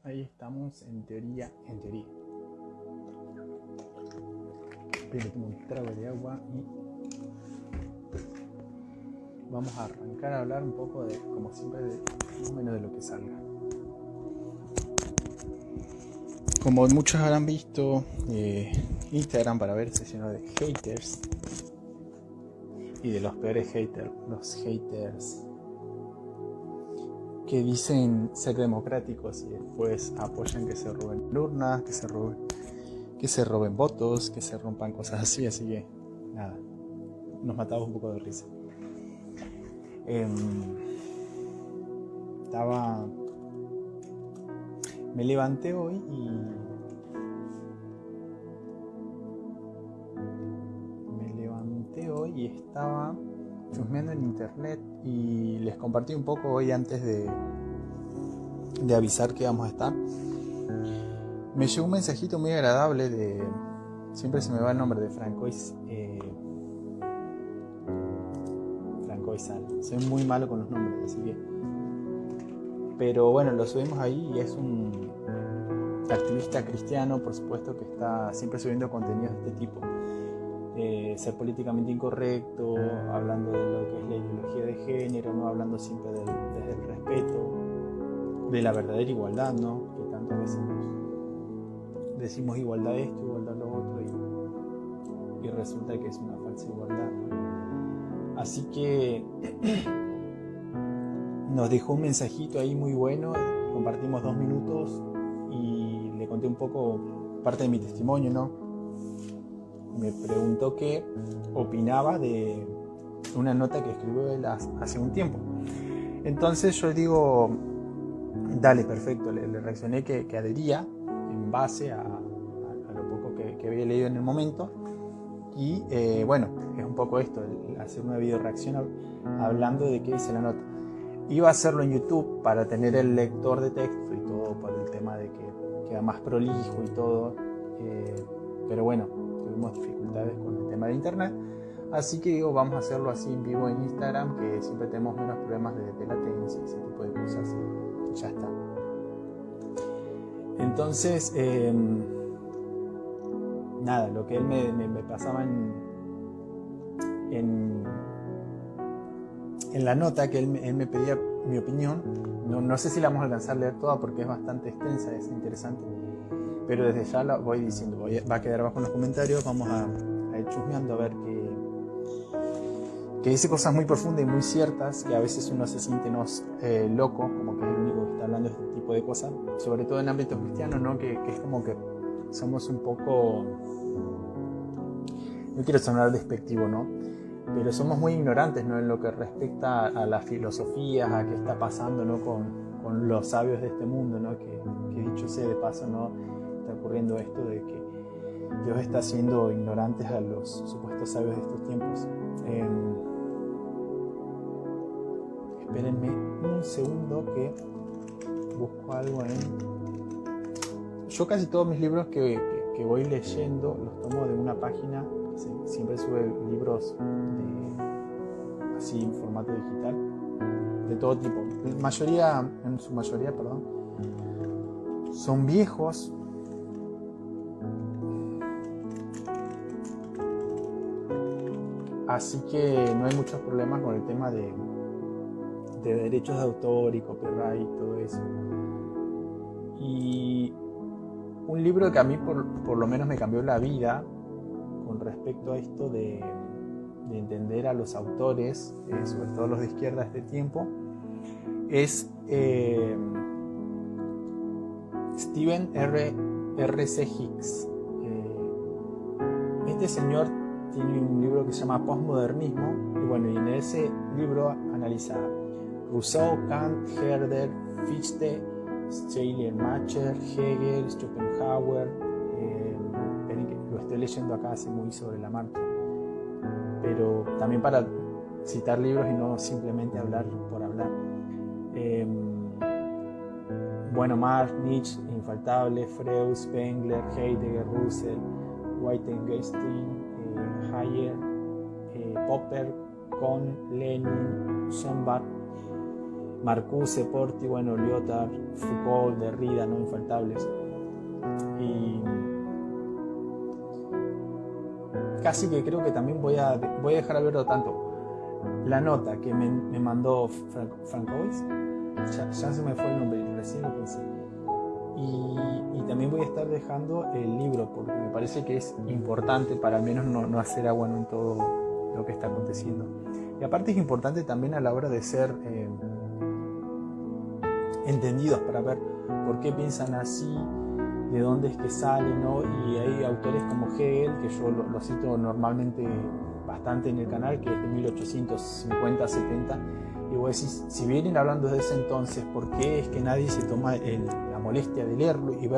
Ahí estamos en teoría. Pero tomo un trago de agua y vamos a arrancar a hablar un poco de, como siempre, más o menos de lo que salga. Como muchos habrán visto, Instagram para ver se llenó de haters y de los peores haters, los haters que dicen ser democráticos y después apoyan que se roben urnas, que se roben votos, que se rompan cosas así que nada, nos matamos un poco de risa. Me levanté hoy y estaba chusmeando en internet y les compartí un poco hoy antes de avisar que íbamos a estar. Me llegó un mensajito muy agradable de, siempre se me va el nombre, de Francois Sal. Soy muy malo con los nombres, así que, pero bueno, lo subimos ahí y es un activista cristiano, por supuesto, que está siempre subiendo contenidos de este tipo. Ser políticamente incorrecto, hablando de lo que es la ideología de género, ¿no? Hablando siempre desde el respeto, de la verdadera igualdad, ¿no? Que tantas veces decimos igualdad esto, igualdad lo otro, y resulta que es una falsa igualdad, ¿no? Así que nos dejó un mensajito ahí muy bueno, compartimos 2 minutos y le conté un poco parte de mi testimonio, ¿no? Me preguntó qué opinaba de una nota que escribió él hace un tiempo. Entonces yo digo, dale, perfecto, le reaccioné que adhería en base a lo poco que había leído en el momento. Y bueno, es un poco esto, hacer una video reacción hablando de qué dice la nota. Iba a hacerlo en YouTube para tener el lector de texto y todo, por el tema de que queda más prolijo y todo, pero bueno, tuvimos dificultades con el tema de internet, así que digo, vamos a hacerlo así en vivo en Instagram, que siempre tenemos menos problemas de latencia, ese tipo de cosas, y ya está. Entonces, nada, lo que él me pasaba en la nota, que él me pedía mi opinión, no sé si la vamos a alcanzar a leer toda porque es bastante extensa, es interesante, pero desde ya la voy diciendo, va a quedar abajo en los comentarios, vamos a ir chusmeando a ver que dice cosas muy profundas y muy ciertas, que a veces uno se siente loco, como que es el único que está hablando de este tipo de cosas, sobre todo en ámbitos cristianos, ¿no? Que es como que somos un poco, no quiero sonar despectivo, ¿no? Pero somos muy ignorantes, ¿no? En lo que respecta a las filosofías, a qué está pasando, ¿no? con los sabios de este mundo, ¿no? Que dicho sea de paso, ¿no? Está ocurriendo esto de que Dios está haciendo ignorantes a los supuestos sabios de estos tiempos. Espérenme un segundo que busco algo Yo casi todos mis libros que voy leyendo los tomo de una página, siempre sube libros así en formato digital, de todo tipo. En su mayoría, son viejos. Así que no hay muchos problemas con el tema de derechos de autor y copyright y todo eso. Y un libro que a mí por lo menos me cambió la vida con respecto a esto de entender a los autores, sobre todo los de izquierda de este tiempo, es Stephen R.C. Hicks. Este señor tiene un libro que se llama Postmodernismo, y bueno, y en ese libro analiza Rousseau, Kant, Herder, Fichte, Schleiermacher, Hegel, Schopenhauer. Lo estoy leyendo acá así muy sobre la marcha, pero también para citar libros y no simplemente hablar por hablar. Bueno, Marx, Nietzsche, infaltable, Freud, Spengler, Heidegger, Russell, Wittgenstein, Hayek, Popper, Kohn, Lenin, Schoenbach, Marcuse, Porti, bueno, Lyotard, Foucault, Derrida, no infaltables. Y casi que creo que también voy a dejar abierto tanto la nota que me mandó Francois, ya se me fue el nombre, recién lo pensé. Y también voy a estar dejando el libro, porque me parece que es importante para al menos no hacer agua en todo lo que está aconteciendo. Y aparte es importante también a la hora de ser entendidos, para ver por qué piensan así, de dónde es que salen, ¿no? Y hay autores como Hegel, que yo lo cito normalmente bastante en el canal, que es de 1850-70, y vos decís, si vienen hablando desde ese entonces, ¿por qué es que nadie se toma la molestia de leerlo y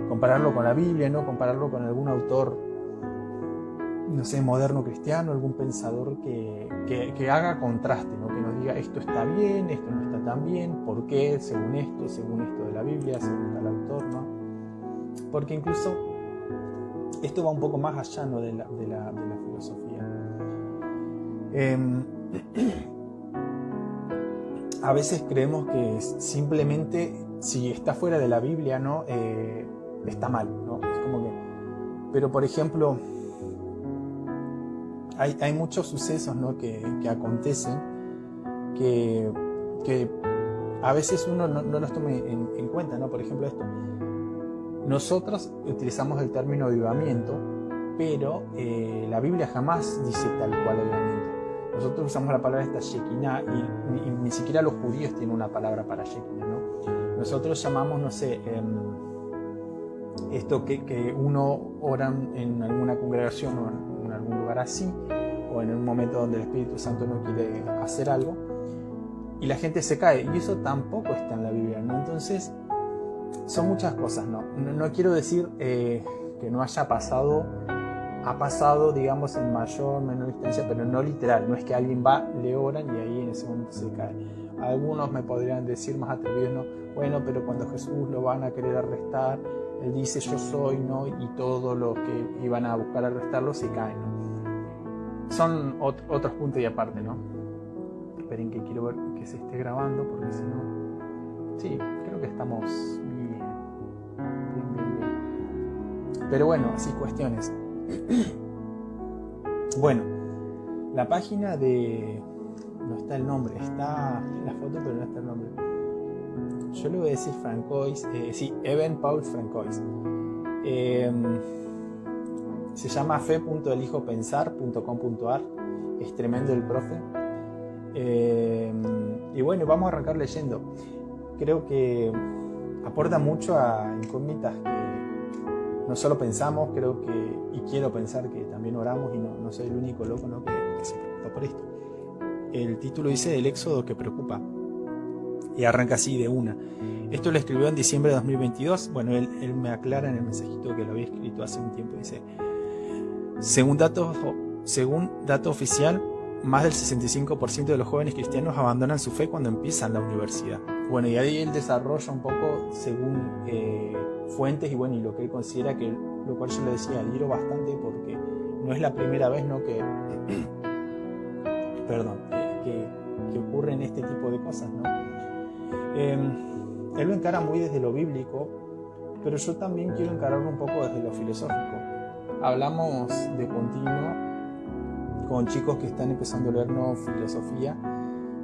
compararlo con la Biblia, ¿no? Compararlo con algún autor, no sé, moderno cristiano, algún pensador que haga contraste, ¿no? Que nos diga esto está bien, esto no está tan bien, ¿por qué? Según esto de la Biblia, según tal autor, ¿no? Porque incluso esto va un poco más allá, ¿no? de la filosofía. A veces creemos que simplemente si está fuera de la Biblia, ¿no? Está mal, ¿no? Es como que... Pero por ejemplo, hay muchos sucesos, ¿no? que acontecen que a veces uno no los toma en cuenta, ¿no? Por ejemplo, esto. Nosotros utilizamos el término avivamiento, pero la Biblia jamás dice tal cual avivamiento. Nosotros usamos la palabra esta Shekinah y ni siquiera los judíos tienen una palabra para Shekinah, ¿no? Nosotros llamamos, no sé, esto que uno ora en alguna congregación o en algún lugar así, o en un momento donde el Espíritu Santo no quiere hacer algo, y la gente se cae, y eso tampoco está en la Biblia, ¿no? Entonces, son muchas cosas, ¿no? No quiero decir que no haya pasado, ha pasado, digamos, en mayor o menor instancia, pero no literal, no es que alguien va, le oran y ahí en ese momento se cae. Algunos me podrían decir más atrevidos, ¿no? Bueno, pero cuando Jesús lo van a querer arrestar, él dice yo soy, ¿no? Y todos los que iban a buscar arrestarlo se caen, ¿no? Son otros puntos y aparte, ¿no? Esperen que quiero ver que se esté grabando, porque si no... Sí, creo que estamos bien. Pero bueno, así cuestiones. Bueno, la página de... No está el nombre, está la foto pero no está el nombre. Yo le voy a decir Francois, sí, Eben Paul Francois. Se llama fe.elijopensar.com.ar. Es tremendo el profe. Y bueno, vamos a arrancar leyendo. Creo que aporta mucho a incógnitas que no solo pensamos, creo que, y quiero pensar que también oramos y no soy el único loco, ¿no? que se preocupa por esto. El título dice El éxodo que preocupa y arranca así de una. Esto lo escribió en diciembre de 2022. Bueno, él me aclara en el mensajito que lo había escrito hace un tiempo. Dice, según dato oficial, más del 65% de los jóvenes cristianos abandonan su fe cuando empiezan la universidad. Bueno, y ahí él desarrolla un poco según fuentes y bueno, y lo que él considera, que lo cual yo le decía, adhiero bastante porque no es la primera vez, ¿no? que ocurren este tipo de cosas, ¿no? Él lo encara muy desde lo bíblico, pero yo también quiero encararlo un poco desde lo filosófico. Hablamos de continuo con chicos que están empezando a leer filosofía.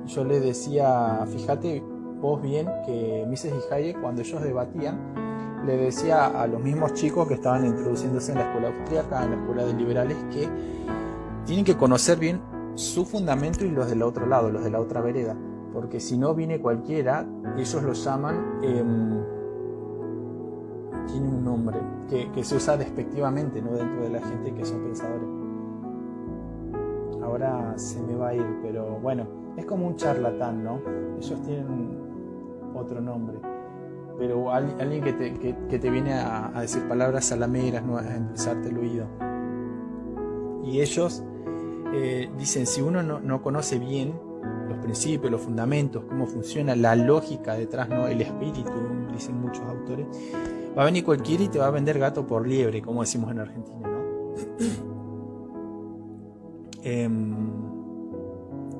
Yo les decía, fíjate vos bien que Mises y Hayek, cuando ellos debatían, le decía a los mismos chicos que estaban introduciéndose en la escuela austríaca, en la escuela de liberales, que tienen que conocer bien su fundamento y los del otro lado, los de la otra vereda, porque si no viene cualquiera, ellos lo llaman, tiene un nombre que se usa despectivamente, ¿no? Dentro de la gente que son pensadores. Ahora se me va a ir, pero bueno, es como un charlatán, ¿no? Ellos tienen otro nombre, pero alguien que te viene a decir palabras salameras, ¿no? A endulzarte el oído. Y ellos dicen, si uno no conoce bien los principios, los fundamentos, cómo funciona la lógica detrás, ¿no? El espíritu, dicen muchos autores, va a venir cualquiera y te va a vender gato por liebre, como decimos en Argentina,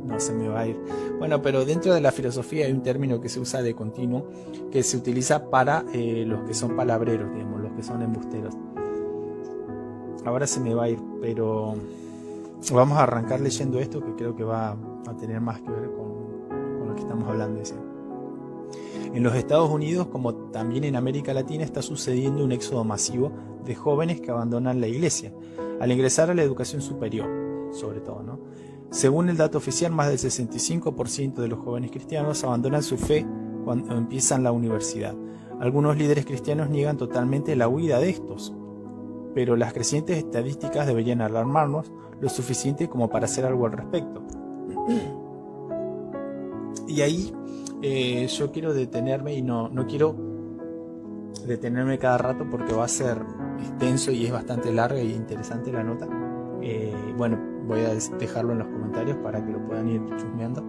¿no? no se me va a ir. Bueno, pero dentro de la filosofía hay un término que se usa de continuo, que se utiliza para los que son palabreros, digamos, los que son embusteros. Ahora se me va a ir, pero vamos a arrancar leyendo esto, que creo que va a tener más que ver con lo que estamos hablando. En los Estados Unidos, como también en América Latina, está sucediendo un éxodo masivo de jóvenes que abandonan la iglesia al ingresar a la educación superior, sobre todo, ¿no? Según el dato oficial, más del 65% de los jóvenes cristianos abandonan su fe cuando empiezan la universidad. Algunos líderes cristianos niegan totalmente la huida de estos, pero las crecientes estadísticas deberían alarmarnos lo suficiente como para hacer algo al respecto. Y ahí yo quiero detenerme, y no quiero detenerme cada rato porque va a ser extenso y es bastante larga e interesante la nota. Bueno, voy a dejarlo en los comentarios para que lo puedan ir chusmeando.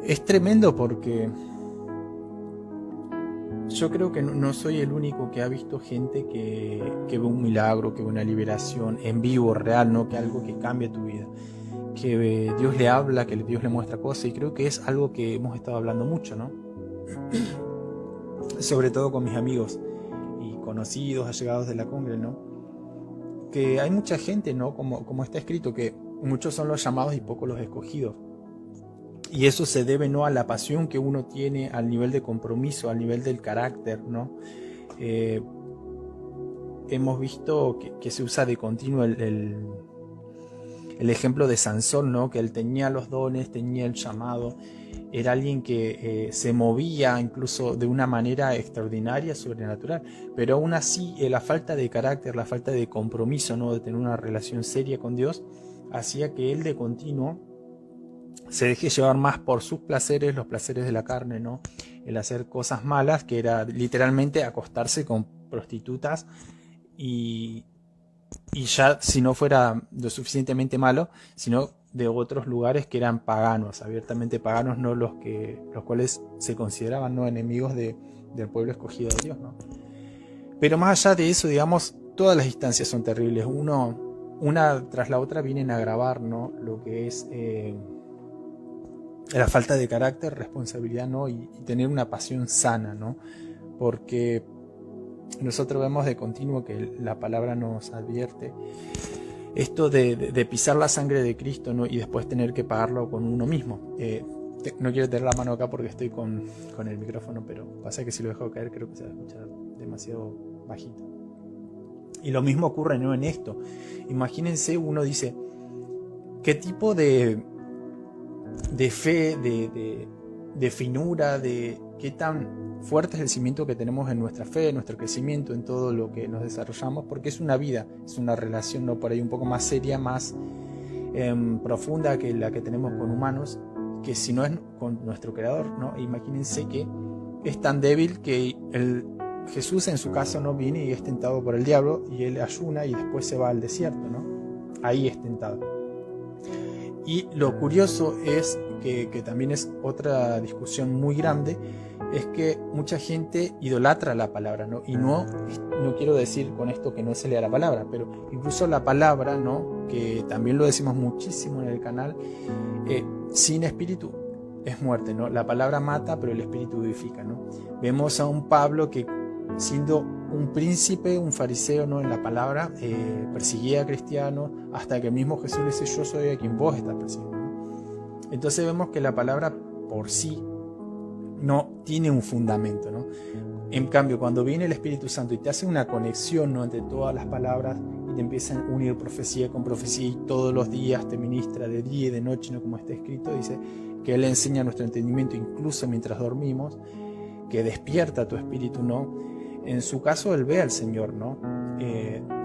Es tremendo porque yo creo que no soy el único que ha visto gente que ve un milagro, que ve una liberación en vivo, real, ¿no? Que algo que cambia tu vida, que Dios le habla, que Dios le muestra cosas, y creo que es algo que hemos estado hablando mucho, ¿no? Sobre todo con mis amigos y conocidos, allegados de la congre, ¿no? Que hay mucha gente, ¿no? Como está escrito, que muchos son los llamados y pocos los escogidos. Y eso se debe, ¿no?, a la pasión que uno tiene, al nivel de compromiso, al nivel del carácter, ¿no? Hemos visto que se usa de continuo el ejemplo de Sansón, ¿no? Que él tenía los dones, tenía el llamado, era alguien que se movía incluso de una manera extraordinaria, sobrenatural, pero aún así la falta de carácter, la falta de compromiso, ¿no?, de tener una relación seria con Dios, hacía que él de continuo se deje llevar más por sus placeres, los placeres de la carne, ¿no? El hacer cosas malas, que era literalmente acostarse con prostitutas, y ya, si no fuera lo suficientemente malo, sino de otros lugares que eran paganos, abiertamente paganos, no los cuales se consideraban, ¿no?, enemigos del pueblo escogido de Dios, ¿no? Pero más allá de eso, digamos, todas las instancias son terribles. Una tras la otra vienen a agravar, ¿no?, lo que es la falta de carácter, responsabilidad, ¿no?, y tener una pasión sana, ¿no? Porque nosotros vemos de continuo que la palabra nos advierte esto de pisar la sangre de Cristo, ¿no?, y después tener que pagarlo con uno mismo. No quiero tener la mano acá porque estoy con el micrófono, pero pasa que si lo dejo caer creo que se va a escuchar demasiado bajito. Y lo mismo ocurre, ¿no?, en esto. Imagínense, uno dice, ¿qué tipo de fe, de finura, de qué tan fuerte es el cimiento que tenemos en nuestra fe, en nuestro crecimiento, en todo lo que nos desarrollamos? Porque es una vida, es una relación, ¿no?, por ahí un poco más seria, más profunda que la que tenemos con humanos, que si no es con nuestro Creador, ¿no? Imagínense que es tan débil que Jesús, en su caso, no viene y es tentado por el diablo, y él ayuna y después se va al desierto, ¿no? Ahí es tentado. Y lo curioso es que también es otra discusión muy grande, es que mucha gente idolatra la palabra, ¿no? Y no quiero decir con esto que no se lea la palabra, pero incluso la palabra, ¿no?, que también lo decimos muchísimo en el canal, sin espíritu es muerte, ¿no? La palabra mata, pero el espíritu vivifica, ¿no? Vemos a un Pablo que, siendo un príncipe, un fariseo, ¿no?, en la palabra, perseguía a cristianos, hasta que el mismo Jesús le dice: yo soy a quien vos estás persiguiendo, ¿no? Entonces vemos que la palabra por sí no tiene un fundamento, ¿no? En cambio, cuando viene el Espíritu Santo y te hace una conexión, ¿no?, entre todas las palabras, y te empiezan a unir profecía con profecía, y todos los días te ministra de día y de noche, ¿no?, como está escrito, dice que Él enseña nuestro entendimiento incluso mientras dormimos, que despierta tu espíritu, ¿no? En su caso, Él ve al Señor, ¿no?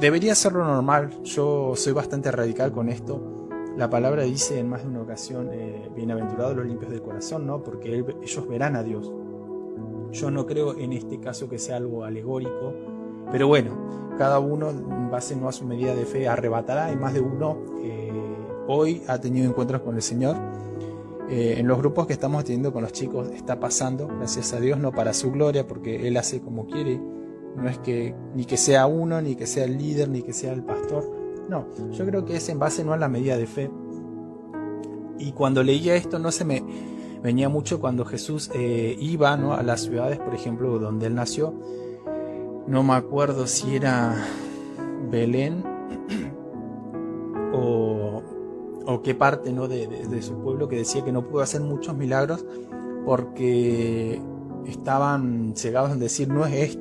Debería ser lo normal. Yo soy bastante radical con esto. La palabra dice en más de una ocasión, bienaventurados los limpios del corazón, ¿no?, porque ellos verán a Dios. Yo no creo en este caso que sea algo alegórico, pero bueno, cada uno, en base, ¿no?, a su medida de fe, arrebatará, y más de uno hoy ha tenido encuentros con el Señor. En los grupos que estamos teniendo con los chicos está pasando, gracias a Dios, no para su gloria, porque Él hace como quiere. No es que ni que sea uno, ni que sea el líder, ni que sea el pastor. No, yo creo que es en base no a la medida de fe, Y cuando leía esto no se me venía mucho cuando Jesús iba, ¿no?, a las ciudades, por ejemplo, donde él nació. No me acuerdo si era Belén o qué parte, ¿no?, de su pueblo, que decía que no pudo hacer muchos milagros porque estaban cegados en decir, no es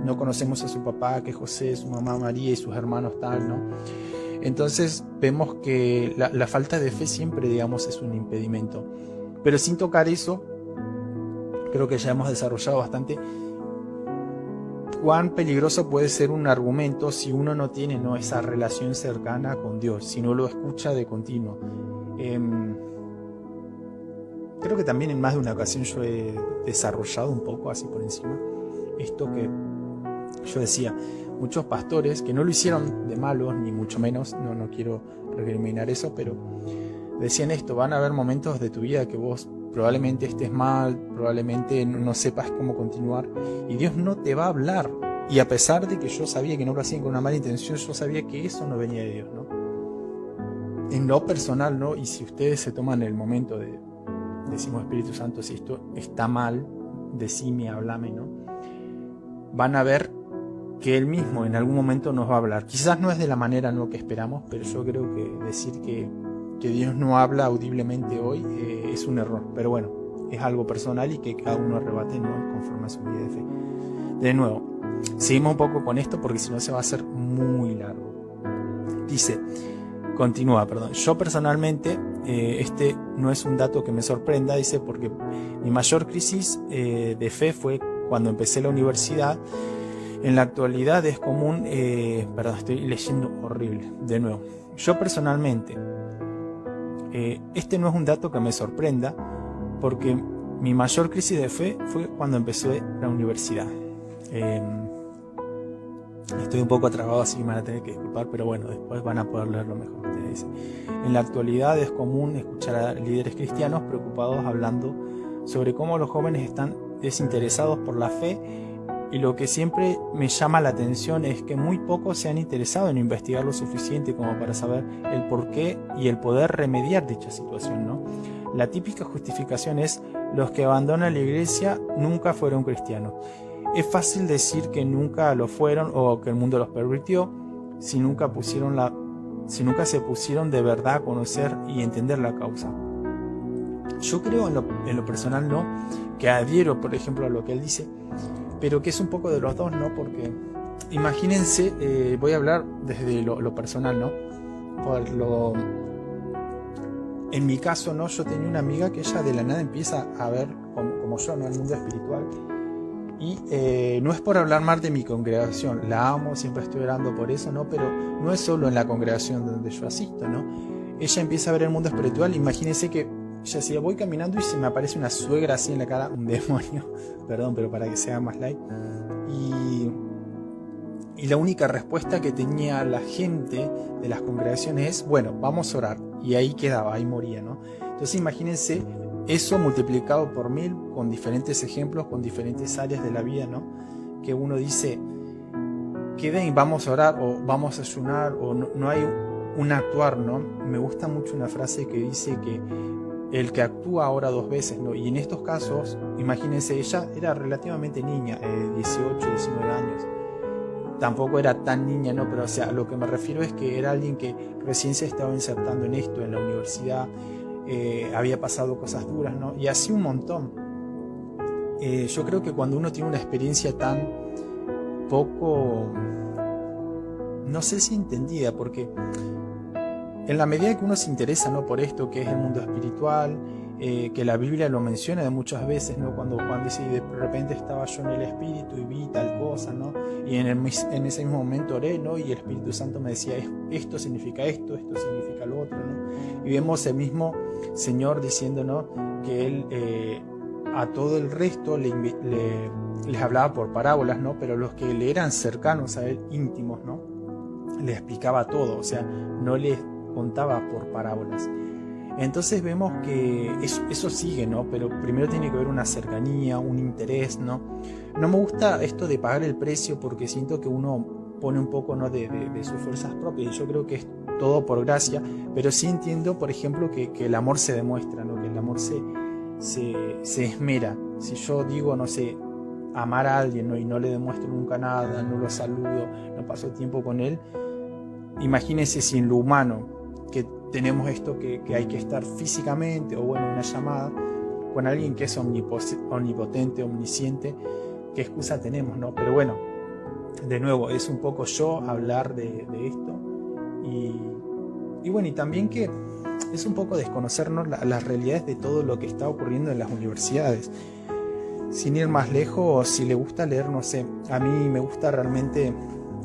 no conocemos a su papá, que es José, su mamá María y sus hermanos tal, ¿no? Entonces vemos que la falta de fe siempre, digamos, es un impedimento. Pero sin tocar eso, creo que ya hemos desarrollado bastante cuán peligroso puede ser un argumento si uno no tiene, ¿no?, esa relación cercana con Dios, si no lo escucha de continuo. Creo que también en más de una ocasión yo he desarrollado un poco así por encima esto que yo decía. Muchos pastores que no lo hicieron de malos, ni mucho menos, no quiero recriminar eso, pero decían esto: van a haber momentos de tu vida que vos probablemente estés mal, probablemente no sepas cómo continuar, y Dios no te va a hablar. Y a pesar de que yo sabía que no lo hacían con una mala intención, yo sabía que eso no venía de Dios, ¿no? En lo personal, ¿no? Y si ustedes se toman el momento de decimos, Espíritu Santo, si esto está mal, decime, háblame, ¿no? Van a ver que Él mismo en algún momento nos va a hablar. Quizás no es de la manera, ¿no?, que esperamos, pero yo creo que decir que Dios no habla audiblemente hoy es un error. Pero bueno, es algo personal y que cada uno arrebate, ¿no?, conforme a su vida de fe. De nuevo, seguimos un poco con esto porque si no se va a hacer muy largo. Continúa, yo personalmente, este no es un dato que me sorprenda, dice, porque mi mayor crisis de fe fue cuando empecé la universidad. En la actualidad es común, estoy leyendo horrible, de nuevo. Yo personalmente, este no es un dato que me sorprenda, porque mi mayor crisis de fe fue cuando empecé la universidad. Estoy un poco atrabado, así que me van a tener que disculpar, pero bueno, después van a poder leerlo mejor. Ustedes. En la actualidad es común escuchar a líderes cristianos preocupados hablando sobre cómo los jóvenes están desinteresados por la fe, y lo que siempre me llama la atención es que muy pocos se han interesado en investigar lo suficiente como para saber el porqué y el poder remediar dicha situación, ¿no? La típica justificación es: los que abandonan la iglesia nunca fueron cristianos. Es fácil decir que nunca lo fueron o que el mundo los pervirtió si nunca se pusieron de verdad a conocer y entender la causa. Yo creo en lo personal, ¿no?, que adhiero, por ejemplo, a lo que él dice, pero que es un poco de los dos, ¿no? Porque imagínense, voy a hablar desde lo personal, ¿no? En mi caso, ¿no?, yo tenía una amiga que ella de la nada empieza a ver, como yo, ¿no?, el mundo espiritual. Y no es por hablar mal de mi congregación, la amo, siempre estoy orando por eso, ¿no? Pero no es solo en la congregación donde yo asisto, ¿no? Ella empieza a ver el mundo espiritual. Imagínense que ella decía, voy caminando y se me aparece una suegra así en la cara, un demonio, perdón, pero para que sea más light. Y la única respuesta que tenía la gente de las congregaciones es, bueno, vamos a orar. Y ahí quedaba, ahí moría, ¿no? Entonces imagínense eso multiplicado por 1000, con diferentes ejemplos, con diferentes áreas de la vida, ¿no? Que uno dice, queden, vamos a orar, o vamos a ayunar, o no hay un actuar, ¿no? Me gusta mucho una frase que dice que el que actúa ora 2 veces, ¿no? Y en estos casos, imagínense, ella era relativamente niña, 18, 19 años. Tampoco era tan niña, ¿no? Pero o sea, lo que me refiero es que era alguien que recién se estaba insertando en esto, en la universidad. Había pasado cosas duras, ¿no? Y así un montón. Yo creo que cuando uno tiene una experiencia tan poco, no sé si entendida, porque en la medida que uno se interesa, ¿no?, por esto que es el mundo espiritual, que la Biblia lo menciona de muchas veces, ¿no? Cuando Juan dice, y de repente estaba yo en el Espíritu y vi tal cosa, ¿no? Y en ese mismo momento oré, ¿no? Y el Espíritu Santo me decía, esto significa esto significa lo otro, ¿no? Y vemos el mismo Señor diciendo, ¿no?, que Él a todo el resto les hablaba por parábolas, ¿no? Pero los que le eran cercanos a Él, íntimos, ¿no?, les explicaba todo, o sea, no les contaba por parábolas. Entonces vemos que eso sigue, ¿no? Pero primero tiene que haber una cercanía, un interés, ¿no? No me gusta esto de pagar el precio porque siento que uno pone un poco, ¿no?, de sus fuerzas propias, y yo creo que es todo por gracia, pero sí entiendo, por ejemplo, que el amor se demuestra, ¿no?, que el amor se esmera. Si yo digo, no sé, amar a alguien, ¿no?, y no le demuestro nunca nada, no lo saludo, no paso tiempo con él, imagínense si en lo humano, que tenemos esto que hay que estar físicamente, o bueno, una llamada con alguien que es omnipotente, omnisciente, ¿qué excusa tenemos, no? Pero bueno, de nuevo, es un poco yo hablar de esto, y bueno, y también que es un poco desconocernos las realidades de todo lo que está ocurriendo en las universidades. Sin ir más lejos, si le gusta leer, no sé, a mí me gusta realmente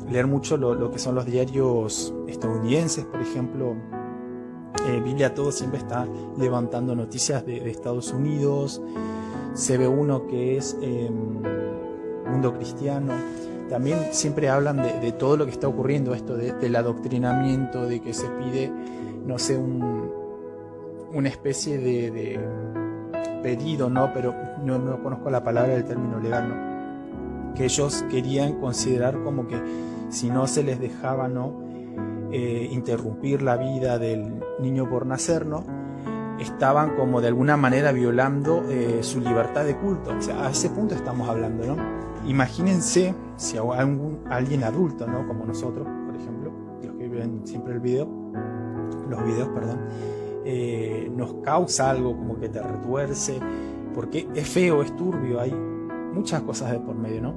leer mucho lo que son los diarios estadounidenses, por ejemplo. Biblia Todo siempre está levantando noticias de Estados Unidos. CB1, que es Mundo Cristiano, también siempre hablan de todo lo que está ocurriendo, esto del adoctrinamiento, de que se pide, no sé, una especie de pedido, ¿no? Pero no conozco la palabra del término legal, ¿no? Que ellos querían considerar como que si no se les dejaba, ¿no?, interrumpir la vida del niño por nacer, ¿no?, estaban como de alguna manera violando su libertad de culto. O sea, a ese punto estamos hablando, ¿no? Imagínense si alguien adulto, ¿no?, como nosotros, por ejemplo, los que ven siempre los videos, nos causa algo como que te retuerce, porque es feo, es turbio, hay muchas cosas de por medio, ¿no?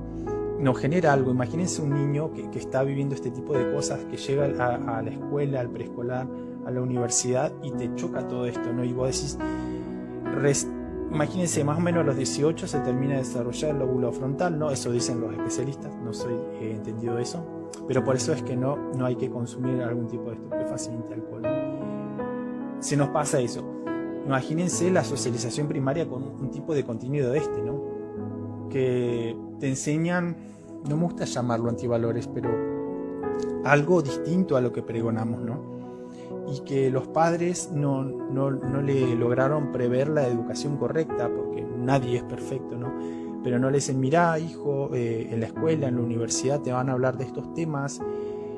Nos genera algo. Imagínense un niño que está viviendo este tipo de cosas, que llega a la escuela, al preescolar, a la universidad, y te choca todo esto, ¿no? Y vos decís, imagínense, más o menos a los 18 se termina de desarrollar el lóbulo frontal, ¿no? Eso dicen los especialistas, no soy entendido de eso, pero por eso es que no hay que consumir algún tipo de estupefaciente, alcohol. Se nos pasa eso. Imagínense la socialización primaria con un tipo de contenido de este, ¿no?, que te enseñan, no me gusta llamarlo antivalores, pero algo distinto a lo que pregonamos, ¿no? Y que los padres no le lograron prever la educación correcta, porque nadie es perfecto, ¿no? Pero no le dicen, mirá, hijo, en la escuela, en la universidad te van a hablar de estos temas,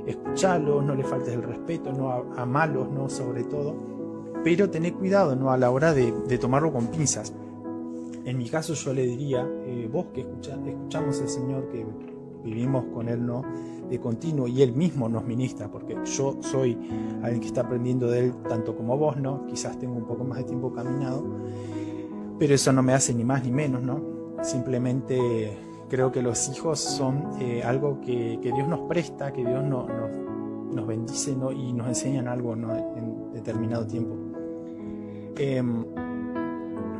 escuchalos, no le faltes el respeto, no amalos, ¿no?, sobre todo, pero tené cuidado, ¿no?, a la hora de tomarlo con pinzas. En mi caso yo le diría, vos que escuchamos al Señor, que vivimos con Él, ¿no?, de continuo, y Él mismo nos ministra, porque yo soy alguien que está aprendiendo de Él tanto como vos, ¿no? Quizás tengo un poco más de tiempo caminado, pero eso no me hace ni más ni menos, ¿no? Simplemente creo que los hijos son algo que Dios nos presta, que Dios nos bendice, ¿no?, y nos enseñan algo, ¿no?, en determinado tiempo.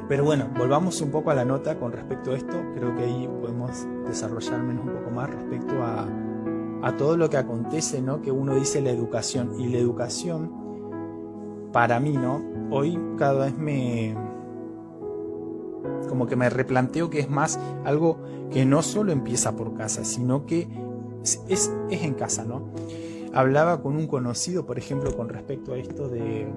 Pero bueno, volvamos un poco a la nota con respecto a esto. Creo que ahí podemos desarrollarnos un poco más respecto a todo lo que acontece, ¿no?, que uno dice la educación. Y la educación, para mí, ¿no?, hoy cada vez me replanteo que es más algo que no solo empieza por casa, sino que es en casa, ¿no? Hablaba con un conocido, por ejemplo, con respecto a esto de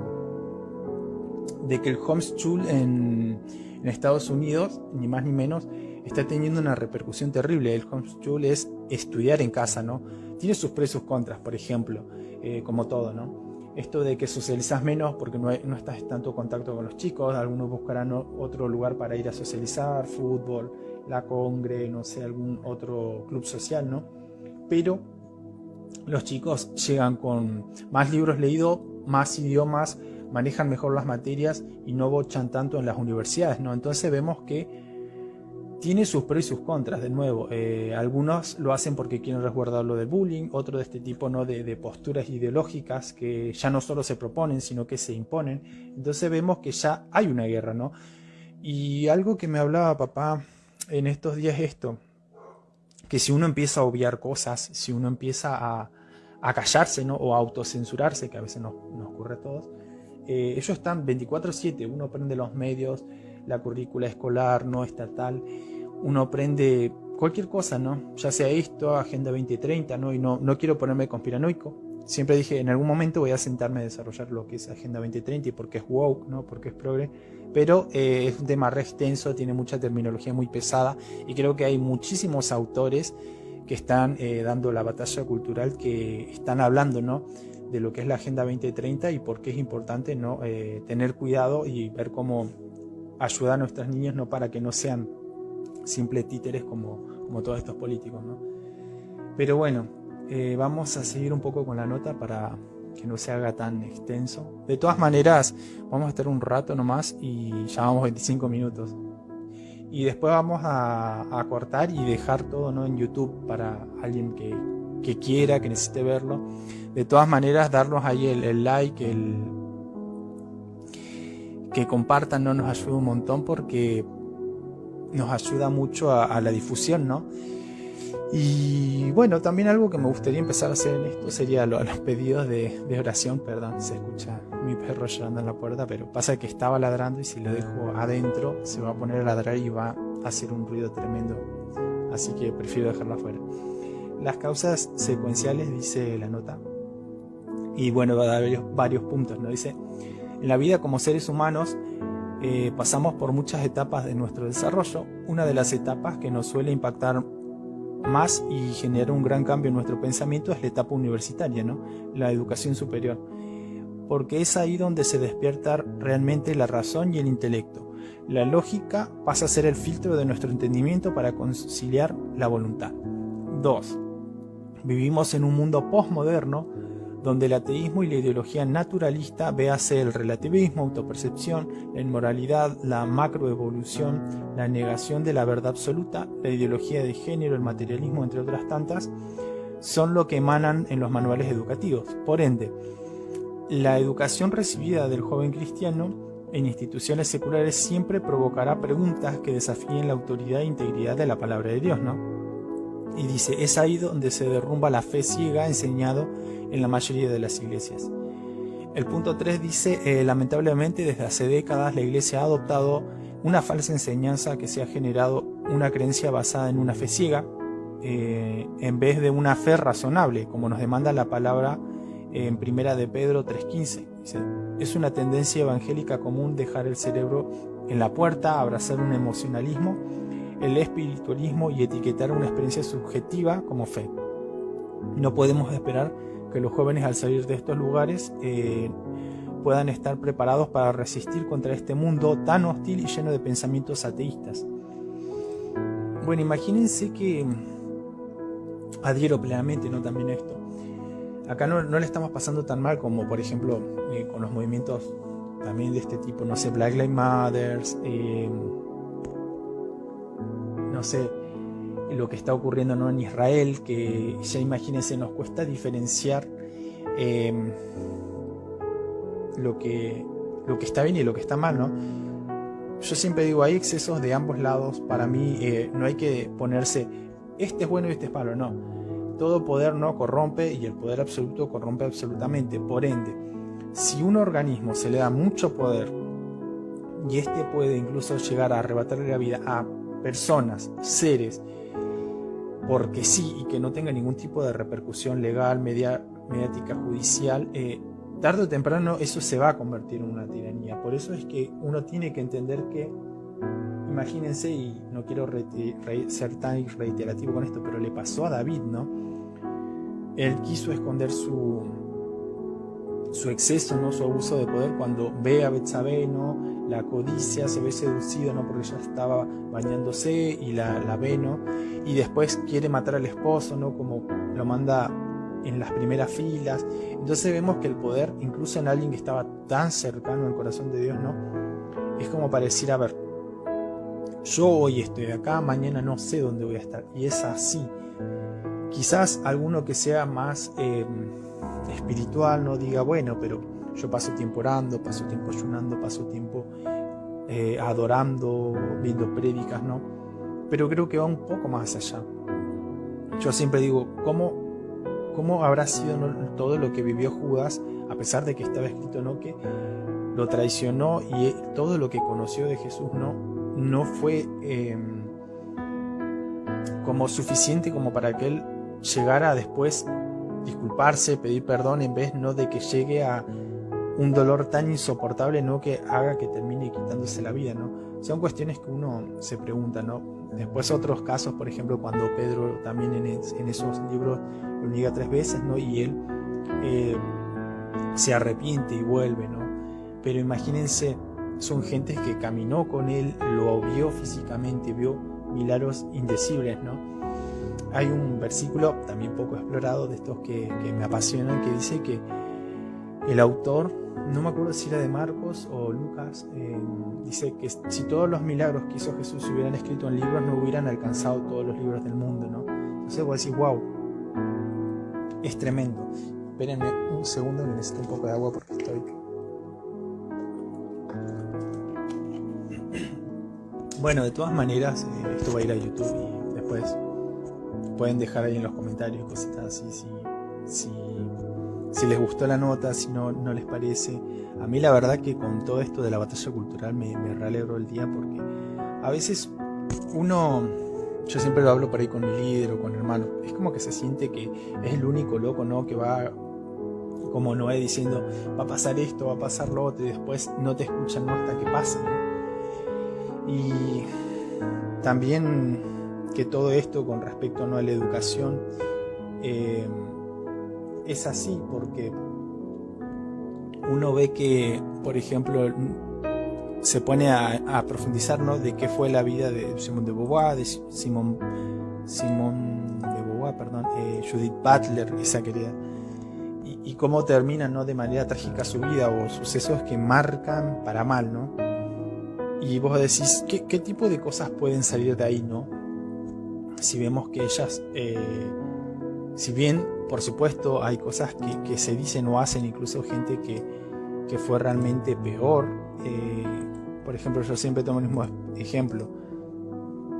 que el homeschool en Estados Unidos, ni más ni menos, está teniendo una repercusión terrible. El homeschool es estudiar en casa, ¿no? Tiene sus pros y sus contras, por ejemplo, como todo, ¿no? Esto de que socializas menos porque no estás en tanto contacto con los chicos, algunos buscarán otro lugar para ir a socializar, fútbol, la congre, no sé, algún otro club social, ¿no? Pero los chicos llegan con más libros leídos, más idiomas, manejan mejor las materias y no bochan tanto en las universidades, ¿no? Entonces vemos que tiene sus pros y sus contras, de nuevo. Algunos lo hacen porque quieren resguardarlo del bullying, otros de este tipo, ¿no?, de posturas ideológicas que ya no solo se proponen, sino que se imponen. Entonces vemos que ya hay una guerra, ¿no? Y algo que me hablaba papá en estos días es esto, que si uno empieza a obviar cosas, si uno empieza a callarse, ¿no?, o a autocensurarse, que a veces nos ocurre a todos, ellos están 24/7, uno aprende los medios, la currícula escolar, no estatal, uno aprende cualquier cosa, ¿no? Ya sea esto, Agenda 2030, ¿no? Y no quiero ponerme conspiranoico. Siempre dije, en algún momento voy a sentarme a desarrollar lo que es Agenda 2030 y porque es woke, ¿no?, porque es progre, pero es un tema re extenso, tiene mucha terminología muy pesada y creo que hay muchísimos autores que están dando la batalla cultural, que están hablando, ¿no?, de lo que es la Agenda 2030 y por qué es importante, ¿no?, tener cuidado y ver cómo ayudar a nuestros niños, ¿no?, para que no sean simples títeres como todos estos políticos, ¿no? Pero bueno, vamos a seguir un poco con la nota para que no se haga tan extenso. De todas maneras, vamos a estar un rato nomás y ya vamos 25 minutos. Y después vamos a cortar y dejar todo, ¿no?, en YouTube para alguien que quiera, que necesite verlo. De todas maneras, darnos ahí el like, que compartan, ¿no?, nos ayuda un montón porque nos ayuda mucho a la difusión, ¿no? Y bueno, también algo que me gustaría empezar a hacer en esto sería los pedidos de oración. Perdón, se escucha mi perro llorando en la puerta, pero pasa que estaba ladrando y si lo dejo adentro se va a poner a ladrar y va a hacer un ruido tremendo, así que prefiero dejarlo afuera. Las causas secuenciales, dice la nota, y bueno, va a dar varios puntos, ¿no? Dice: en la vida como seres humanos pasamos por muchas etapas de nuestro desarrollo. Una de las etapas que nos suele impactar más y genera un gran cambio en nuestro pensamiento es la etapa universitaria, ¿no?, la educación superior, porque es ahí donde se despierta realmente la razón y el intelecto. La lógica pasa a ser el filtro de nuestro entendimiento para conciliar la voluntad. 2. Vivimos en un mundo postmoderno donde el ateísmo y la ideología naturalista, véase el relativismo, autopercepción, la inmoralidad, la macroevolución, la negación de la verdad absoluta, la ideología de género, el materialismo, entre otras tantas, son lo que emanan en los manuales educativos. Por ende, la educación recibida del joven cristiano en instituciones seculares siempre provocará preguntas que desafíen la autoridad e integridad de la palabra de Dios, ¿no? Y dice, es ahí donde se derrumba la fe ciega enseñado en la mayoría de las iglesias. El punto 3 dice, lamentablemente desde hace décadas la iglesia ha adoptado una falsa enseñanza que se ha generado una creencia basada en una fe ciega en vez de una fe razonable, como nos demanda la palabra en Primera de Pedro 3:15. Dice, es una tendencia evangélica común dejar el cerebro en la puerta, abrazar un emocionalismo, el espiritualismo y etiquetar una experiencia subjetiva como fe. No podemos esperar que los jóvenes al salir de estos lugares puedan estar preparados para resistir contra este mundo tan hostil y lleno de pensamientos ateístas. Bueno, imagínense que adhiero plenamente, ¿no?, también a esto. Acá no le estamos pasando tan mal como, por ejemplo, con los movimientos también de este tipo, no sé, Black Lives Matter, no sé, lo que está ocurriendo, ¿no?, en Israel, que ya imagínense, nos cuesta diferenciar lo que está bien y lo que está mal, ¿no? Yo siempre digo, hay excesos de ambos lados. Para mí no hay que ponerse este es bueno y este es malo, no. Todo poder no corrompe y el poder absoluto corrompe absolutamente. Por ende, si un organismo se le da mucho poder y este puede incluso llegar a arrebatarle la vida a personas, seres, porque sí, y que no tenga ningún tipo de repercusión legal, mediática, judicial, tarde o temprano eso se va a convertir en una tiranía. Por eso es que uno tiene que entender que, imagínense, y no quiero ser tan reiterativo con esto, pero le pasó a David, ¿no? Él quiso esconder su exceso, ¿no?, su abuso de poder cuando ve a Betsabé, ¿no?, la codicia, se ve seducido, ¿no?, porque ella estaba bañándose y la ve, ¿no?, y después quiere matar al esposo, ¿no?, como lo manda en las primeras filas. Entonces vemos que el poder, incluso en alguien que estaba tan cercano al corazón de Dios, ¿no?, es como para decir, a ver, yo hoy estoy acá, mañana no sé dónde voy a estar, y es así. Quizás alguno que sea más espiritual no diga, bueno, pero yo paso tiempo orando, paso tiempo ayunando, paso tiempo adorando, viendo prédicas, ¿no? Pero creo que va un poco más allá. Yo siempre digo, ¿cómo habrá sido, ¿no?, todo lo que vivió Judas, a pesar de que estaba escrito, ¿no?, que lo traicionó, y todo lo que conoció de Jesús no fue como suficiente como para que él llegara a después disculparse, pedir perdón, en vez, ¿no?, de que llegue a un dolor tan insoportable, ¿no?, que haga que termine quitándose la vida, ¿no? Son cuestiones que uno se pregunta, ¿no? Después otros casos, por ejemplo, cuando Pedro también en esos libros lo niega 3 veces, ¿no? Y él se arrepiente y vuelve, ¿no? Pero imagínense, son gentes que caminó con él, lo vio físicamente, vio milagros indecibles, ¿no? Hay un versículo también poco explorado de estos que me apasionan, que dice que el autor, no me acuerdo si era de Marcos o Lucas, dice que si todos los milagros que hizo Jesús se hubieran escrito en libros, no hubieran alcanzado todos los libros del mundo, ¿no? Entonces vos decís, wow, es tremendo. Espérenme un segundo que necesito un poco de agua porque estoy... Bueno, de todas maneras, esto va a ir a YouTube y después pueden dejar ahí en los comentarios cositas así, si les gustó la nota, si no les parece. A mí la verdad que con todo esto de la batalla cultural me realegró el día, porque a veces yo siempre lo hablo por ahí con mi líder o con hermano, es como que se siente que es el único loco, ¿no? Que va como Noé diciendo, va a pasar esto, va a pasar lo otro, y después no te escuchan, ¿no? Hasta que pasa, ¿no? Y también que todo esto con respecto, ¿no?, a la educación es así, porque uno ve que, por ejemplo, se pone a profundizar, ¿no?, de qué fue la vida de Simone de Beauvoir, de Judith Butler, esa querida, y cómo termina, ¿no?, de manera trágica su vida, o sucesos que marcan para mal, ¿no? Y vos decís, ¿qué tipo de cosas pueden salir de ahí, ¿no? Si vemos que ellas, si bien, por supuesto, hay cosas que se dicen o hacen, incluso gente que fue realmente peor. Por ejemplo, yo siempre tomo el mismo ejemplo.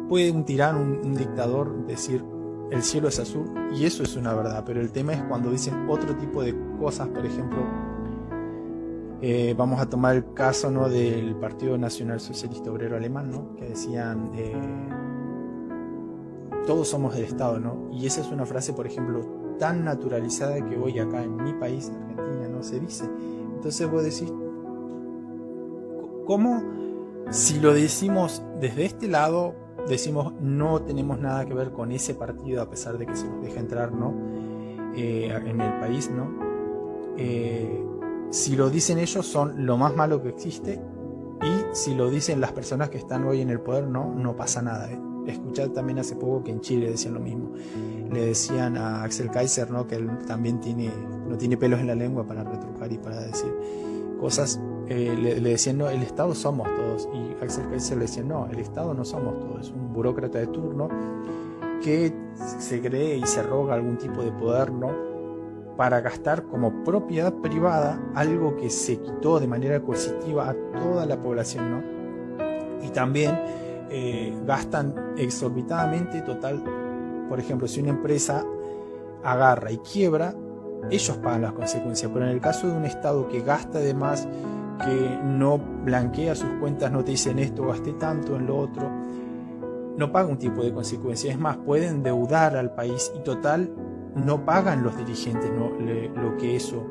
Puede un tirano, un dictador decir, el cielo es azul, y eso es una verdad, pero el tema es cuando dicen otro tipo de cosas. Por ejemplo, vamos a tomar el caso, ¿no?, del Partido Nacional Socialista Obrero Alemán, ¿no?, que decían todos somos del Estado, ¿no? Y esa es una frase, por ejemplo, tan naturalizada que hoy acá en mi país, Argentina, no se dice. Entonces vos decís, ¿cómo si lo decimos desde este lado, decimos no tenemos nada que ver con ese partido, a pesar de que se nos deja entrar, ¿no?, en el país, ¿no? Si lo dicen ellos, son lo más malo que existe, y si lo dicen las personas que están hoy en el poder, no pasa nada, ¿eh? Escuché también hace poco que en Chile decían lo mismo. Le decían a Axel Kaiser, ¿no?, que él también no tiene pelos en la lengua para retrucar y para decir cosas. Le decían, no, el Estado somos todos. Y Axel Kaiser le decía, no, el Estado no somos todos. Es un burócrata de turno que se cree y se roga algún tipo de poder, ¿no?, para gastar como propiedad privada algo que se quitó de manera coercitiva a toda la población, ¿no? Y también gastan exorbitadamente, total. Por ejemplo, si una empresa agarra y quiebra, ellos pagan las consecuencias, pero en el caso de un Estado que gasta de más, que no blanquea sus cuentas, no te dicen esto, gasté tanto en lo otro, no paga un tipo de consecuencia. Es más, pueden endeudar al país y total no pagan los dirigentes, ¿no?, lo que eso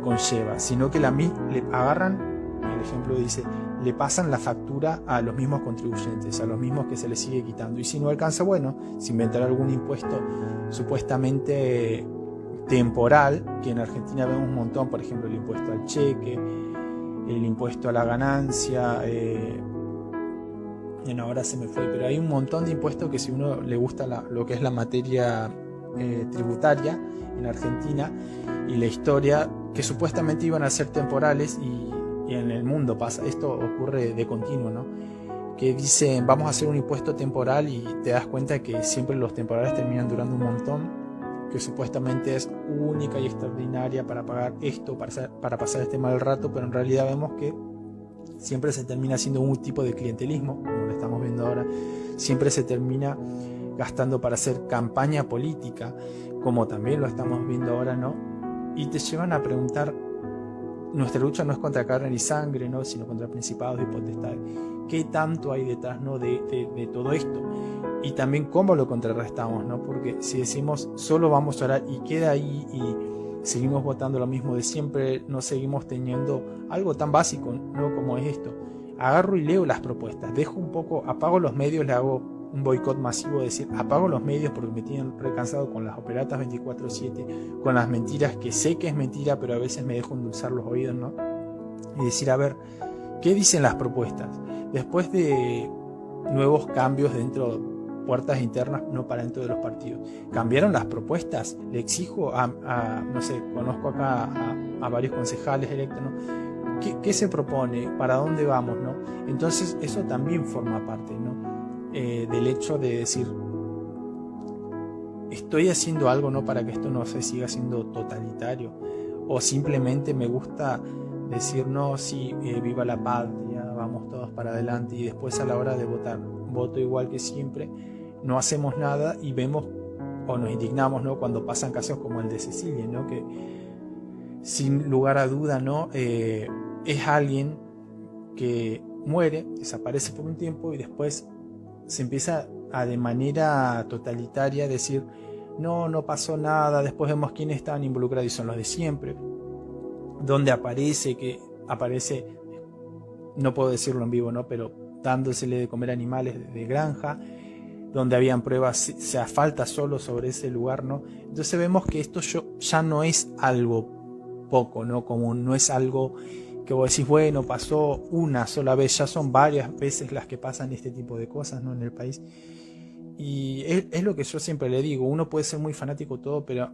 conlleva, sino que le agarran, el ejemplo dice, le pasan la factura a los mismos contribuyentes, a los mismos que se les sigue quitando. Y si no alcanza, bueno, se inventará algún impuesto supuestamente temporal, que en Argentina vemos un montón, por ejemplo, el impuesto al cheque, el impuesto a la ganancia, bueno, ahora se me fue, pero hay un montón de impuestos que, si uno le gusta lo que es la materia tributaria en Argentina y la historia, que supuestamente iban a ser temporales, y en el mundo pasa, esto ocurre de continuo, ¿no?, que dicen vamos a hacer un impuesto temporal, y te das cuenta que siempre los temporales terminan durando un montón, que supuestamente es única y extraordinaria para pagar esto, para pasar este mal rato, pero en realidad vemos que siempre se termina haciendo un tipo de clientelismo, como lo estamos viendo ahora. Siempre se termina gastando para hacer campaña política, como también lo estamos viendo ahora, ¿no? Y te llevan a preguntar, nuestra lucha no es contra carne ni sangre, ¿no?, sino contra principados y potestades. ¿Qué tanto hay detrás, ¿no?, de todo esto? Y también cómo lo contrarrestamos, ¿no? Porque si decimos solo vamos a orar y queda ahí, y seguimos votando lo mismo de siempre, no seguimos teniendo algo tan básico, ¿no?, como es esto. Agarro y leo las propuestas, dejo un poco, apago los medios, le hago un boicot masivo, decir, apago los medios porque me tienen recansado con las operatas 24/7, con las mentiras que sé que es mentira, pero a veces me dejo endulzar los oídos, ¿no? Y decir, a ver, ¿qué dicen las propuestas? Después de nuevos cambios dentro, puertas internas, no para dentro de los partidos, ¿cambiaron las propuestas? Le exijo no sé, conozco acá a varios concejales electos, ¿no? ¿Qué se propone? ¿Para dónde vamos? ¿No? Entonces eso también forma parte, ¿no? Del hecho de decir, estoy haciendo algo, ¿no? Para que esto no se siga siendo totalitario, o simplemente me gusta decir, no, sí, viva la patria, vamos todos para adelante, y después a la hora de votar, voto igual que siempre, no hacemos nada y vemos o nos indignamos, ¿no? Cuando pasan casos como el de Cecilia, ¿no? Que sin lugar a duda, ¿no? Es alguien que muere, desaparece por un tiempo y después se empieza a de manera totalitaria decir, no pasó nada, después vemos quiénes estaban involucrados y son los de siempre, donde aparece, no puedo decirlo en vivo, ¿no? Pero dándosele de comer animales de granja, donde habían pruebas, o sea, falta solo sobre ese lugar, ¿no? Entonces vemos que esto ya no es algo poco, ¿no? Como no es algo que vos decís, bueno, pasó una sola vez, ya son varias veces las que pasan este tipo de cosas, ¿no? En el país. Y es lo que yo siempre le digo, uno puede ser muy fanático todo, pero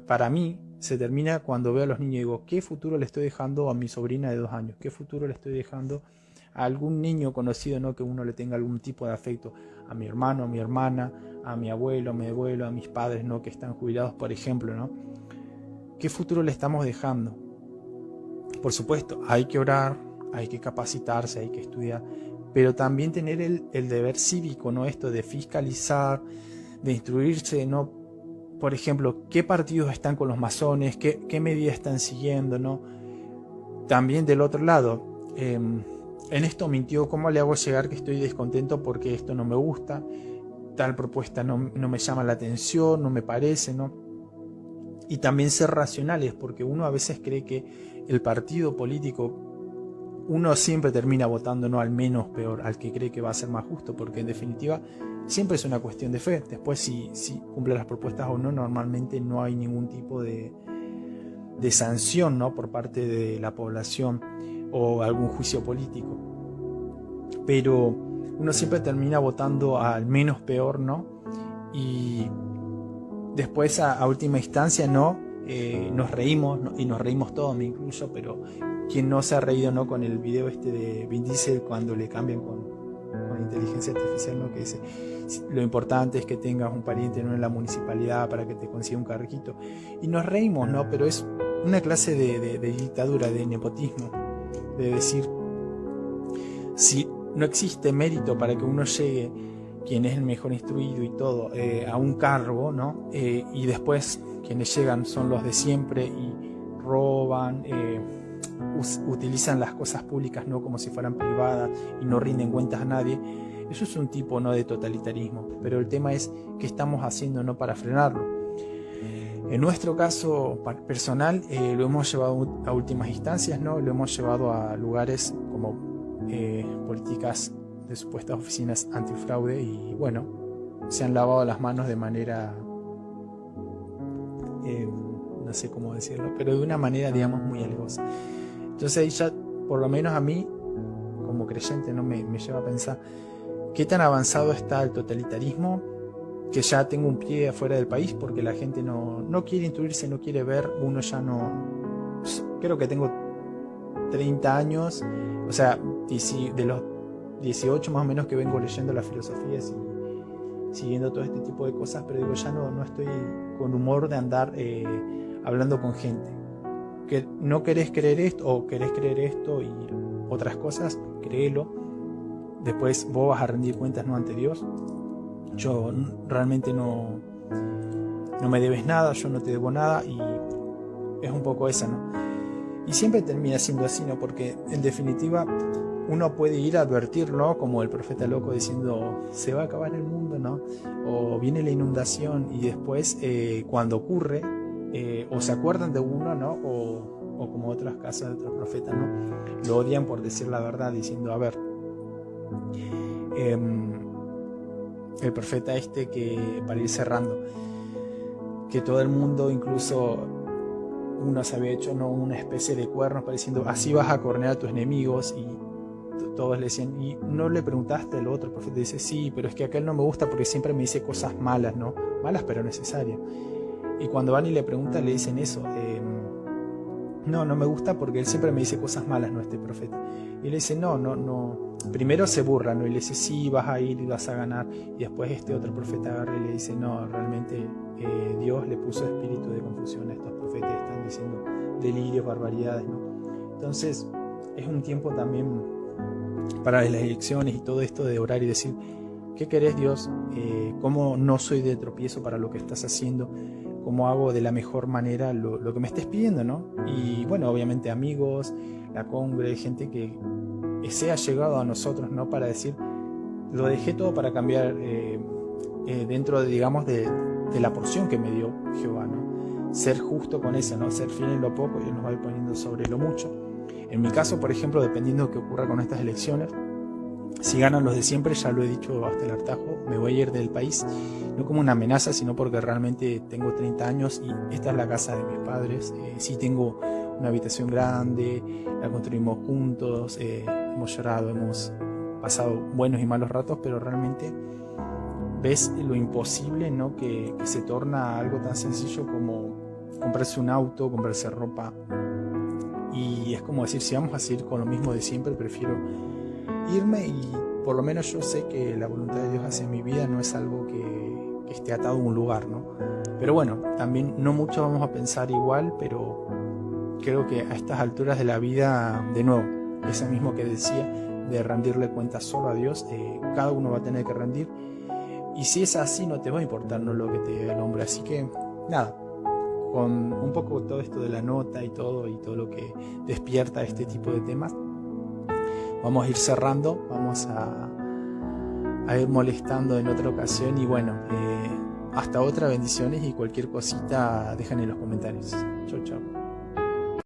para mí se termina cuando veo a los niños y digo, ¿qué futuro le estoy dejando a mi sobrina de 2 años? ¿Qué futuro le estoy dejando a algún niño conocido, ¿no? Que uno le tenga algún tipo de afecto? A mi hermano, a mi hermana, a mi abuelo, a mis padres, ¿no? Que están jubilados, por ejemplo, ¿no? ¿Qué futuro le estamos dejando? Por supuesto, hay que orar, hay que capacitarse, hay que estudiar, pero también tener el deber cívico, ¿no? Esto de fiscalizar, de instruirse, ¿no? Por ejemplo, ¿qué partidos están con los masones? ¿Qué medidas están siguiendo, ¿no? También del otro lado, en esto mintió, ¿cómo le hago llegar que estoy descontento porque esto no me gusta? Tal propuesta no me llama la atención, no me parece, ¿no? Y también ser racionales, porque uno a veces cree que el partido político, uno siempre termina votando, no al menos peor, al que cree que va a ser más justo, porque en definitiva siempre es una cuestión de fe. Después si cumple las propuestas o no, normalmente no hay ningún tipo de sanción, ¿no? Por parte de la población o algún juicio político. Pero uno siempre termina votando al menos peor, ¿no? Y después a última instancia, ¿no? Nos reímos, ¿no? Y nos reímos todos, me incluyo, pero quien no se ha reído, ¿no? Con el video este de Vin Diesel cuando le cambian con inteligencia artificial, ¿no? Que dice, lo importante es que tengas un pariente, ¿no? En la municipalidad para que te consiga un carrito. Y nos reímos, ¿no? Pero es una clase de dictadura, de nepotismo, de decir, si no existe mérito para que uno llegue, quien es el mejor instruido y todo, a un cargo, ¿no? Y después quienes llegan son los de siempre y roban, utilizan las cosas públicas, ¿no? Como si fueran privadas y no rinden cuentas a nadie. Eso es un tipo, ¿no? De totalitarismo, pero el tema es qué estamos haciendo, ¿no? Para frenarlo. En nuestro caso personal, lo hemos llevado a últimas instancias, ¿no? Lo hemos llevado a lugares como políticas de supuestas oficinas antifraude y bueno, se han lavado las manos de manera, no sé cómo decirlo, pero de una manera, digamos, muy alevosa. Entonces ahí ya, por lo menos a mí, como creyente, ¿no? me lleva a pensar qué tan avanzado está el totalitarismo, que ya tengo un pie afuera del país porque la gente no quiere instruirse, no quiere ver, uno ya no, creo que tengo 30 años, o sea, de los 18 más o menos que vengo leyendo las filosofías y siguiendo todo este tipo de cosas, pero digo, ya no estoy con humor de andar hablando con gente que no querés creer esto o querés creer esto y otras cosas, créelo, después vos vas a rendir cuentas, no ante Dios. Yo realmente no me debes nada, yo no te debo nada y es un poco esa, ¿no? Y siempre termina siendo así, ¿no? Porque en definitiva uno puede ir a advertir, ¿no? Como el profeta loco diciendo se va a acabar el mundo, ¿no? O viene la inundación y después cuando ocurre o se acuerdan de uno, ¿no? O como otras casas de otros profetas, ¿no? Lo odian por decir la verdad, diciendo, a ver, el profeta que, para ir cerrando, que todo el mundo, incluso uno se había hecho, ¿no?, una especie de cuernos pareciendo, así vas a cornear a tus enemigos, y todos le decían, y no le preguntaste al otro. El profeta dice, sí, pero es que aquel no me gusta porque siempre me dice cosas malas, ¿no? Malas pero necesarias. Y cuando van y le preguntan, le dicen eso, no me gusta porque él siempre me dice cosas malas, no, este profeta. Y le dice, no. Primero se burla, ¿no? Y le dice, sí, vas a ir y vas a ganar. Y después este otro profeta agarra y le dice, no, realmente Dios le puso espíritu de confusión a estos profetas, están diciendo delirios, barbaridades, ¿no? Entonces es un tiempo también para las elecciones y todo esto de orar y decir, ¿qué querés, Dios? ¿Cómo no soy de tropiezo para lo que estás haciendo? ¿Cómo hago de la mejor manera lo que me estés pidiendo, ¿no? Y bueno, obviamente amigos, la congre, gente que se ha llegado a nosotros, ¿no? Para decir, lo dejé todo para cambiar dentro de, digamos, de la porción que me dio Jehová, ¿no? Ser justo con eso, ¿no? Ser fiel en lo poco y Él nos va a ir poniendo sobre lo mucho. En mi caso, por ejemplo, dependiendo de qué ocurra con estas elecciones, si ganan los de siempre, ya lo he dicho hasta el hartazgo, me voy a ir del país, no como una amenaza, sino porque realmente tengo 30 años y esta es la casa de mis padres. Sí tengo una habitación grande, la construimos juntos, hemos llorado, hemos pasado buenos y malos ratos, pero realmente ves lo imposible, ¿no? que se torna algo tan sencillo como comprarse un auto, comprarse ropa. Y es como decir, si vamos a seguir con lo mismo de siempre, prefiero irme, y por lo menos yo sé que la voluntad de Dios hacia mi vida no es algo que esté atado a un lugar, ¿no? Pero bueno, también no mucho vamos a pensar igual, pero creo que a estas alturas de la vida, de nuevo, eso mismo que decía, de rendirle cuentas solo a Dios, cada uno va a tener que rendir, y si es así no te va a importar, ¿no?, lo que te diga el hombre. Así que nada, con un poco todo esto de la nota y todo lo que despierta este tipo de temas, vamos a ir cerrando, vamos a ir molestando en otra ocasión, y bueno, hasta otra, bendiciones, y cualquier cosita dejan en los comentarios. Chau.